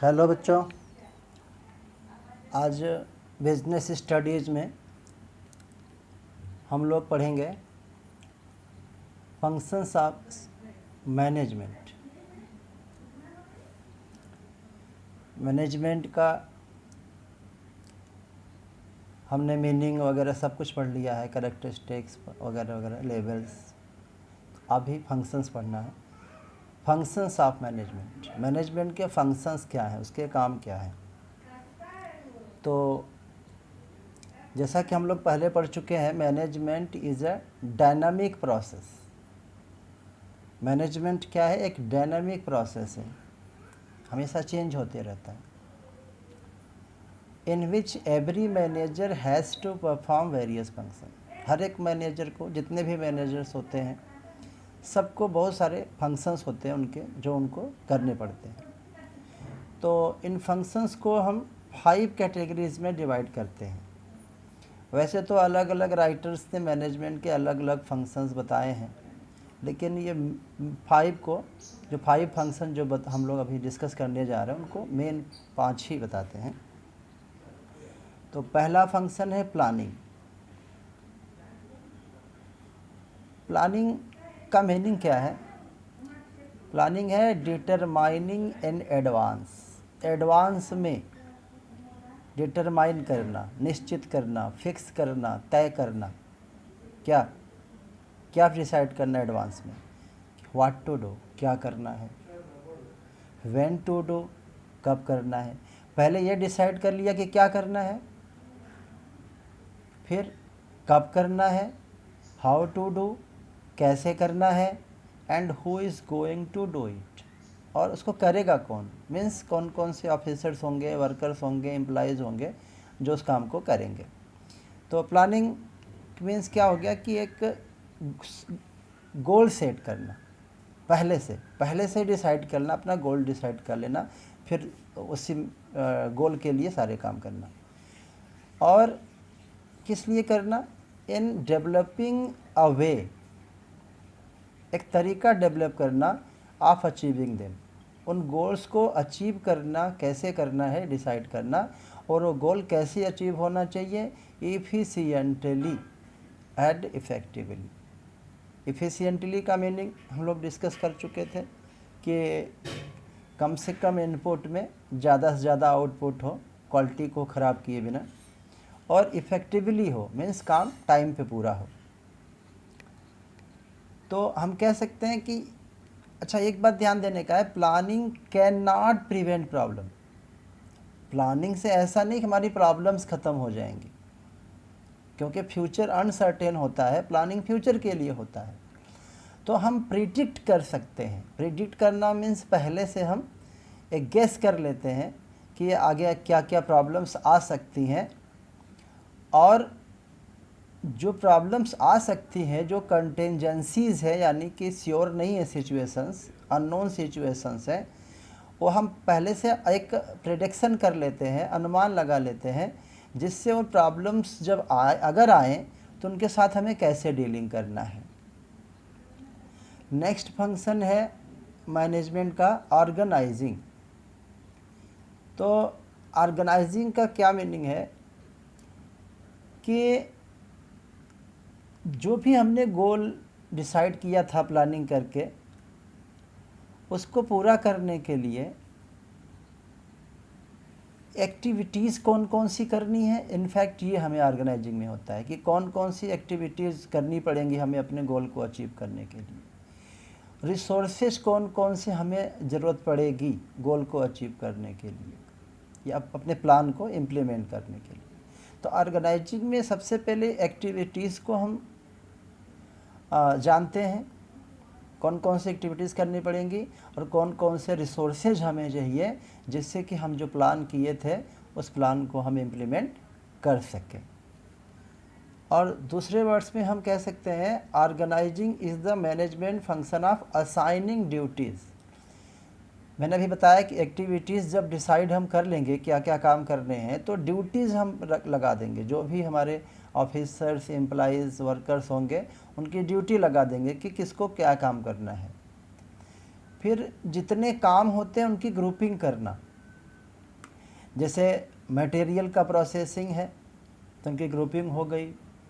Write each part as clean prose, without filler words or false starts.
Hello बच्चों, आज business studies में हम लोग पढ़ेंगे फंक्शंस ऑफ मैनेजमेंट। मैनेजमेंट का हमने मीनिंग वगैरह सब कुछ पढ़ लिया है, कैरेक्टरिस्टिक्स वगैरह वगैरह, लेवल्स। अभी फंक्शंस पढ़ना है। फंक्शंस ऑफ मैनेजमेंट, मैनेजमेंट के फंक्शंस क्या हैं, उसके काम क्या हैं। तो जैसा कि हम लोग पहले पढ़ चुके हैं, management is a dynamic process. Management क्या है? एक डायनामिक प्रोसेस है, हमेशा चेंज होते रहता है। In which every manager has to perform various function. हर एक मैनेजर को, जितने भी मैनेजर्स होते हैं, सबको बहुत सारे फंक्शंस होते हैं उनके, जो उनको करने पड़ते हैं। तो इन फंक्शंस को हम 5 कैटेगरीज़ में डिवाइड करते हैं। वैसे तो अलग अलग राइटर्स ने मैनेजमेंट के अलग अलग फंक्शंस बताए हैं, लेकिन ये 5 फंक्शन जो हम लोग अभी डिस्कस करने जा रहे हैं, उनको मेन 5 ही बताते हैं। तो पहला फंक्शन है प्लानिंग। प्लानिंग का मीनिंग क्या है? प्लानिंग है डिटरमाइनिंग इन एडवांस। एडवांस में डिटरमाइन करना, निश्चित करना, फिक्स करना, तय करना। क्या क्या डिसाइड करना एडवांस में? व्हाट टू डू, क्या करना है। व्हेन टू डू, कब करना है। पहले ये डिसाइड कर लिया कि क्या करना है, फिर कब करना है, हाउ टू डू, कैसे करना है, and who is going to do it, और उसको करेगा कौन। मीन्स कौन कौन से ऑफिसर्स होंगे, वर्कर्स होंगे, एम्प्लॉयज़ होंगे जो उस काम को करेंगे। तो प्लानिंग मीन्स क्या हो गया कि एक गोल सेट करना, पहले से डिसाइड करना, अपना गोल डिसाइड कर लेना, फिर उसी गोल के लिए सारे काम करना। और किस लिए करना? इन डेवलपिंग अ वे, एक तरीका डेवलप करना, ऑफ अचीविंग देम, उन गोल्स को अचीव करना, कैसे करना है डिसाइड करना, और वो गोल कैसे अचीव होना चाहिए, इफ़िशिएंटली एंड इफ़ेक्टिवली। इफ़िशिएंटली का मीनिंग हम लोग डिस्कस कर चुके थे कि कम से कम इनपुट में ज़्यादा से ज़्यादा आउटपुट हो, क्वालिटी को ख़राब किए बिना, और इफ़ेक्टिवली हो, मीन्स काम टाइम पे पूरा हो। तो हम कह सकते हैं कि अच्छा, एक बात ध्यान देने का है, planning can not prevent problem. Planning से ऐसा नहीं कि हमारी प्रॉब्लम्स ख़त्म हो जाएंगी, क्योंकि फ्यूचर अनसर्टेन होता है, प्लानिंग फ्यूचर के लिए होता है। तो हम प्रिडिक्ट कर सकते हैं। प्रिडिक्ट करना मीन्स पहले से हम एक गेस कर लेते हैं कि आगे क्या क्या प्रॉब्लम्स आ सकती हैं, और जो प्रॉब्लम्स आ सकती हैं, जो कंटेंजेंसीज़ है, यानी कि श्योर नहीं है सिचुएशंस, अननोन सिचुएशंस हैं, वो हम पहले से एक प्रेडिक्शन कर लेते हैं, अनुमान लगा लेते हैं, जिससे वो प्रॉब्लम्स जब अगर आएँ तो उनके साथ हमें कैसे डीलिंग करना है। नेक्स्ट फंक्शन है मैनेजमेंट का ऑर्गेनाइजिंग। तो ऑर्गेनाइजिंग का क्या मीनिंग है कि जो भी हमने गोल डिसाइड किया था प्लानिंग करके, उसको पूरा करने के लिए एक्टिविटीज़ कौन कौन सी करनी है। इनफैक्ट ये हमें ऑर्गेनाइजिंग में होता है कि कौन कौन सी एक्टिविटीज़ करनी पड़ेंगी हमें अपने गोल को अचीव करने के लिए। रिसोर्सेज कौन कौन से हमें ज़रूरत पड़ेगी गोल को अचीव करने के लिए, या अपने प्लान को इम्प्लीमेंट करने के लिए। तो ऑर्गेनाइजिंग में सबसे पहले एक्टिविटीज़ को हम जानते हैं, कौन कौन सी एक्टिविटीज़ करनी पड़ेंगी, और कौन कौन से रिसोर्सेज हमें चाहिए, जिससे कि हम जो प्लान किए थे उस प्लान को हम इम्प्लीमेंट कर सकें। और दूसरे वर्ड्स में हम कह सकते हैं, organising is the management function of assigning duties. मैंने अभी बताया कि एक्टिविटीज़ जब डिसाइड हम कर लेंगे क्या क्या काम करने हैं, तो ड्यूटीज़ हम लगा देंगे। जो भी हमारे ऑफिसर्स, एम्प्लॉइज़, वर्कर्स होंगे, उनकी ड्यूटी लगा देंगे कि किसको क्या काम करना है। फिर जितने काम होते हैं उनकी ग्रुपिंग करना, जैसे मटेरियल का प्रोसेसिंग है तो उनकी ग्रुपिंग हो गई,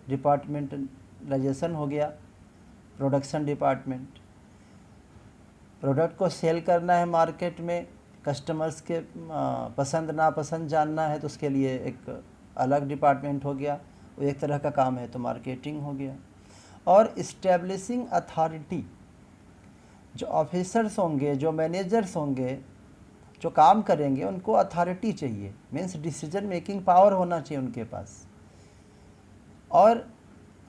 डिपार्टमेंटलाइजेशन हो गया, प्रोडक्शन डिपार्टमेंट। प्रोडक्ट को सेल करना है मार्केट में, कस्टमर्स के पसंद नापसंद जानना है तो उसके लिए एक अलग डिपार्टमेंट हो गया, वो एक तरह का काम है तो मार्केटिंग हो गया। और इस्टेब्लिशिंग अथॉरिटी, जो ऑफिसर्स होंगे, जो मैनेजर्स होंगे, जो काम करेंगे, उनको अथॉरिटी चाहिए, मीन्स डिसीजन मेकिंग पावर होना चाहिए उनके पास। और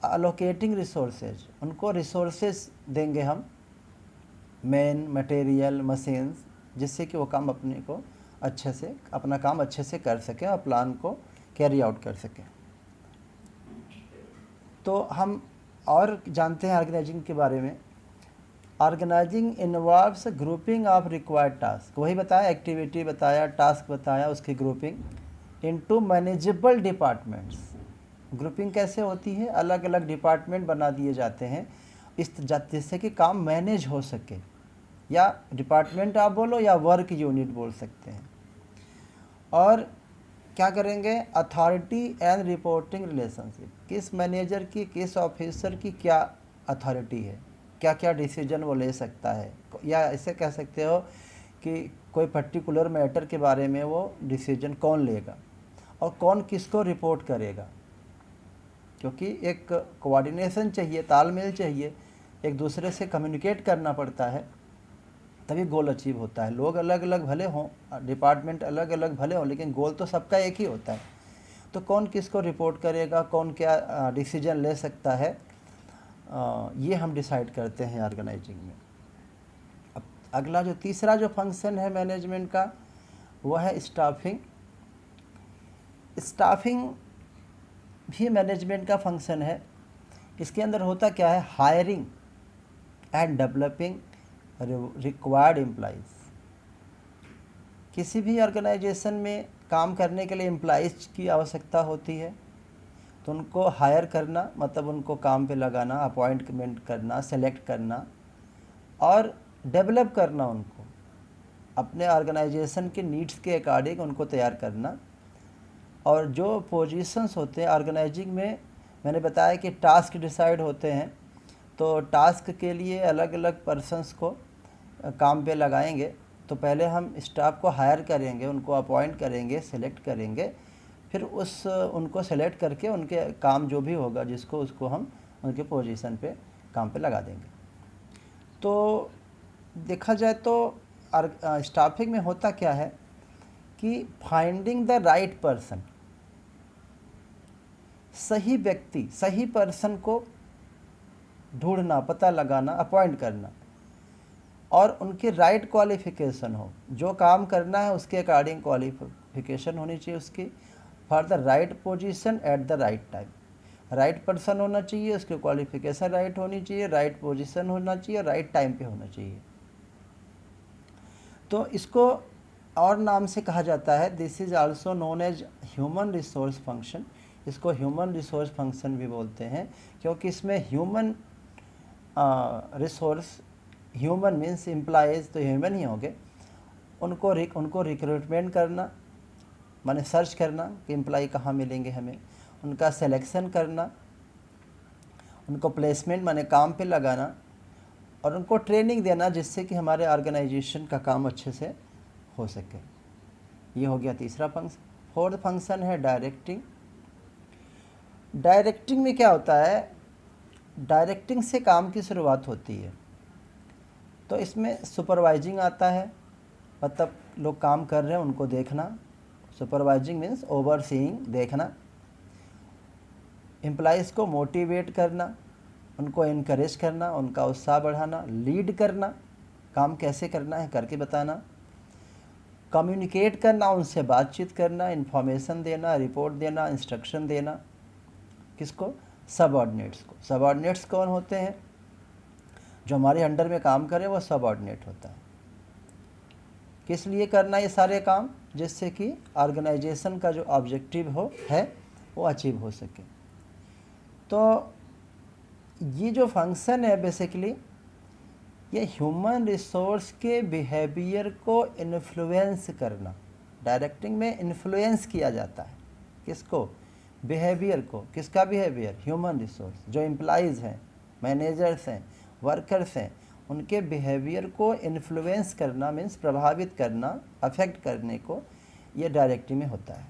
अलोकेटिंग रिसोर्सेज, उनको रिसोर्सेज देंगे हम, मैन, मटेरियल, मशीन्स, जिससे कि वो काम अपने को अच्छे से, अपना काम अच्छे से कर सकें और प्लान को कैरी आउट कर सकें। तो हम और जानते हैं ऑर्गेनाइजिंग के बारे में। Organising involves grouping of required task, वही बताया, एक्टिविटी बताया, टास्क बताया, उसकी grouping into manageable departments. Grouping कैसे होती है, अलग अलग डिपार्टमेंट बना दिए जाते हैं जिससे कि काम मैनेज हो सके, या डिपार्टमेंट आप बोलो या वर्क यूनिट बोल सकते हैं। और क्या करेंगे, अथॉरिटी एंड रिपोर्टिंग रिलेशनशिप, किस मैनेजर की, किस ऑफिसर की क्या अथॉरिटी है, क्या क्या डिसीजन वो ले सकता है, या ऐसे कह सकते हो कि कोई पर्टिकुलर मैटर के बारे में वो डिसीजन कौन लेगा और कौन किसको रिपोर्ट करेगा, क्योंकि एक कोऑर्डिनेशन चाहिए, तालमेल चाहिए, एक दूसरे से कम्युनिकेट करना पड़ता है, तभी गोल अचीव होता है। लोग अलग अलग भले हों, डिपार्टमेंट अलग अलग भले हों, लेकिन गोल तो सबका एक ही होता है। तो कौन किसको रिपोर्ट करेगा, कौन क्या डिसीजन ले सकता है, ये हम डिसाइड करते हैं ऑर्गेनाइजिंग में। अब अगला जो तीसरा जो फंक्शन है मैनेजमेंट का, वो है स्टाफिंग। स्टाफिंग भी मैनेजमेंट का फंक्शन है। इसके अंदर होता क्या है, hiring and developing required employees. किसी भी ऑर्गेनाइजेशन में काम करने के लिए एम्प्लॉइज की आवश्यकता होती है, तो उनको हायर करना मतलब उनको काम पे लगाना, अपॉइंटमेंट करना, सेलेक्ट करना और डेवलप करना, उनको अपने ऑर्गेनाइजेशन के नीड्स के अकॉर्डिंग उनको तैयार करना। और जो पोजीशंस होते हैं ऑर्गेनाइजिंग में, मैंने बताया कि टास्क डिसाइड होते हैं, तो टास्क के लिए अलग अलग पर्सन्स को काम पे लगाएंगे। तो पहले हम स्टाफ को हायर करेंगे, उनको अपॉइंट करेंगे, सेलेक्ट करेंगे, फिर उनको सेलेक्ट करके उनके काम जो भी होगा जिसको, उसको हम उनके पोजीशन पे काम पे लगा देंगे। तो देखा जाए तो स्टाफिंग में होता क्या है कि फाइंडिंग द राइट पर्सन, सही व्यक्ति, सही पर्सन को ढूंढना, पता लगाना, अपॉइंट करना, और उनके राइट क्वालिफिकेशन हो, जो काम करना है उसके अकॉर्डिंग क्वालिफिकेशन होनी चाहिए उसकी, for the right position at the right time. Right person होना चाहिए, उसकी क्वालिफिकेशन राइट होनी चाहिए, राइट पोजीशन होना चाहिए, राइट टाइम पे होना चाहिए। तो इसको और नाम से कहा जाता है, this is also known as human resource function. इसको ह्यूमन रिसोर्स फंक्शन भी बोलते हैं, क्योंकि इसमें human resource, human means employees तो ह्यूमन ही होंगे, उनको रिक्रूटमेंट करना माने सर्च करना कि एम्प्लॉय कहाँ मिलेंगे हमें, उनका सिलेक्शन करना, उनको प्लेसमेंट माने काम पे लगाना, और उनको ट्रेनिंग देना जिससे कि हमारे ऑर्गेनाइजेशन का काम अच्छे से हो सके। ये हो गया तीसरा फंक्शन। फोर्थ फंक्शन है डायरेक्टिंग। डायरेक्टिंग में क्या होता है, डायरेक्टिंग से काम की शुरुआत होती है। तो इसमें सुपरवाइजिंग आता है, मतलब लोग काम कर रहे हैं उनको देखना, सुपरवाइजिंग मीन्स ओवरसीइंग, देखना। एम्प्लॉइज़ को मोटिवेट करना, उनको इनकरेज करना, उनका उत्साह बढ़ाना, लीड करना, काम कैसे करना है करके बताना, कम्युनिकेट करना, उनसे बातचीत करना, इन्फॉर्मेशन देना, रिपोर्ट देना, इंस्ट्रक्शन देना। किसको, सबऑर्डिनेट्स को। सबऑर्डिनेट्स कौन होते हैं, जो हमारे अंडर में काम करे वो सबऑर्डिनेट होता है। किस लिए करना ये सारे काम, जिससे कि ऑर्गेनाइजेशन का जो ऑब्जेक्टिव है वो अचीव हो सके। तो ये जो फंक्शन है बेसिकली, ये ह्यूमन रिसोर्स के बिहेवियर को इन्फ्लुएंस करना, डायरेक्टिंग में इन्फ्लुएंस किया जाता है किसको, बिहेवियर को। किसका बिहेवियर, ह्यूमन रिसोर्स, जो एम्प्लॉइज़ हैं, मैनेजर्स हैं, वर्कर्स हैं, उनके बिहेवियर को इन्फ्लुएंस करना मीन्स प्रभावित करना, अफेक्ट करने को, ये डायरेक्टिंग में होता है।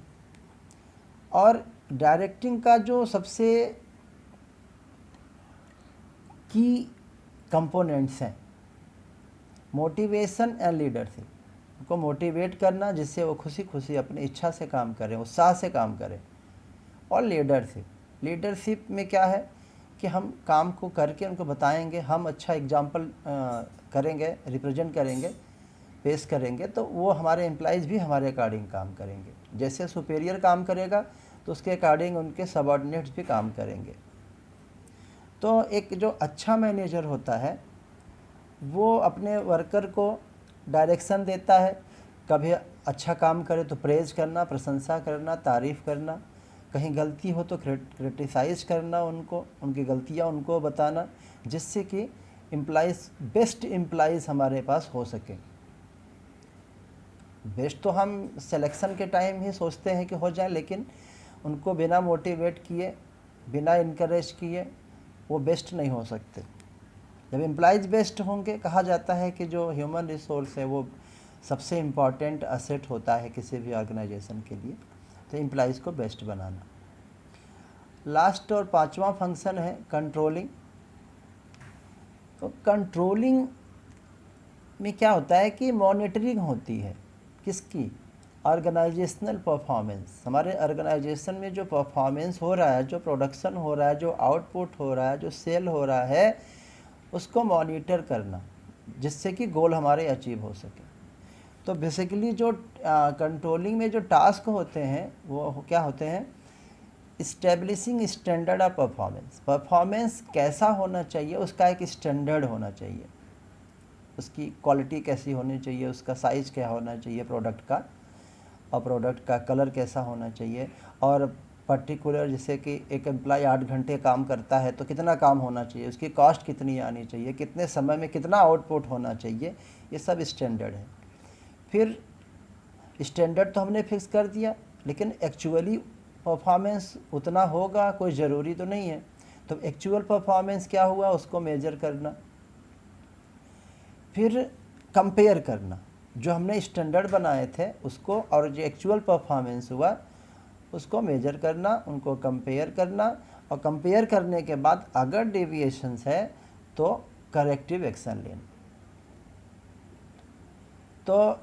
और डायरेक्टिंग का जो सबसे की कंपोनेंट्स हैं, मोटिवेशन एंड लीडरशिप, उनको मोटिवेट करना जिससे वो खुशी खुशी अपनी इच्छा से काम करें, उत्साह से काम करें, और लीडरशिप। लीडरशिप में क्या है कि हम काम को करके उनको बताएंगे, हम अच्छा एग्जाम्पल करेंगे, रिप्रेजेंट करेंगे, पेश करेंगे, तो वो हमारे एम्प्लॉइज़ भी हमारे अकॉर्डिंग काम करेंगे। जैसे सुपीरियर काम करेगा तो उसके अकॉर्डिंग उनके सबऑर्डिनेट्स भी काम करेंगे। तो एक जो अच्छा मैनेजर होता है वो अपने वर्कर को डायरेक्शन देता है, कभी अच्छा काम करे तो प्रेज करना, प्रशंसा करना, तारीफ़ करना, कहीं गलती हो तो क्रिटिसाइज़ करना उनको, उनकी गलतियां उनको बताना, जिससे कि एम्प्लॉइज़, बेस्ट एम्प्लॉइज़ हमारे पास हो सके। बेस्ट तो हम सिलेक्शन के टाइम ही सोचते हैं कि हो जाए, लेकिन उनको बिना मोटिवेट किए, बिना इनकरेज किए वो बेस्ट नहीं हो सकते। जब एम्प्लॉइज़ बेस्ट होंगे, कहा जाता है कि जो ह्यूमन रिसोर्स है वो सबसे इम्पॉर्टेंट असेट होता है किसी भी ऑर्गेनाइजेशन के लिए, तो एम्प्लॉइज़ को बेस्ट बनाना। लास्ट और पांचवा फंक्शन है कंट्रोलिंग। तो कंट्रोलिंग में क्या होता है कि मॉनिटरिंग होती है किसकी, ऑर्गेनाइजेशनल परफॉर्मेंस। हमारे ऑर्गेनाइजेशन में जो परफॉर्मेंस हो रहा है, जो प्रोडक्शन हो रहा है, जो आउटपुट हो रहा है, जो सेल हो रहा है, उसको मॉनिटर करना जिससे कि गोल हमारे अचीव हो सके। तो बेसिकली जो कंट्रोलिंग में जो टास्क होते हैं वो क्या होते हैं, establishing standard of performance. Performance कैसा होना चाहिए, उसका एक स्टैंडर्ड होना चाहिए, उसकी क्वालिटी कैसी होनी चाहिए, उसका साइज़ क्या होना चाहिए प्रोडक्ट का, और प्रोडक्ट का कलर कैसा होना चाहिए, और पर्टिकुलर जैसे कि एक एम्प्लॉय 8 घंटे काम करता है तो कितना काम होना चाहिए, उसकी कॉस्ट कितनी आनी चाहिए, कितने समय में कितना आउटपुट होना चाहिए, ये सब स्टैंडर्ड है। फिर स्टैंडर्ड तो हमने फिक्स कर दिया, लेकिन एक्चुअली परफॉर्मेंस उतना होगा कोई ज़रूरी तो नहीं है। तो एक्चुअल परफॉर्मेंस क्या हुआ उसको मेजर करना, फिर कंपेयर करना जो हमने स्टैंडर्ड बनाए थे उसको और जो एक्चुअल परफॉर्मेंस हुआ उसको मेजर करना, उनको कंपेयर करना, और कंपेयर करने के बाद अगर डेविएशंस है तो करेक्टिव एक्शन लेना। तो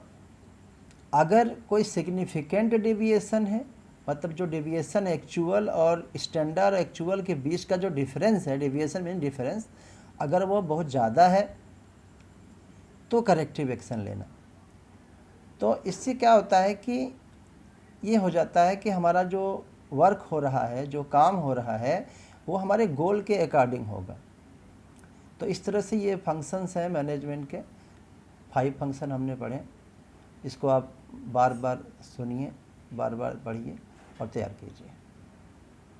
अगर कोई सिग्निफिकेंट डेविएशन है, मतलब जो डेविएशन एक्चुअल और स्टैंडर्ड एक्चुअल के बीच का जो डिफरेंस है, डेविएशन मीन डिफरेंस, अगर वो बहुत ज़्यादा है तो करेक्टिव एक्शन लेना। तो इससे क्या होता है कि ये हो जाता है कि हमारा जो वर्क हो रहा है, जो काम हो रहा है, वो हमारे गोल के अकॉर्डिंग होगा। तो इस तरह से ये फंक्शंस हैं मैनेजमेंट के, 5 फंक्शन हमने पढ़े। इसको आप बार बार सुनिए, बार बार पढ़िए और तैयार कीजिए।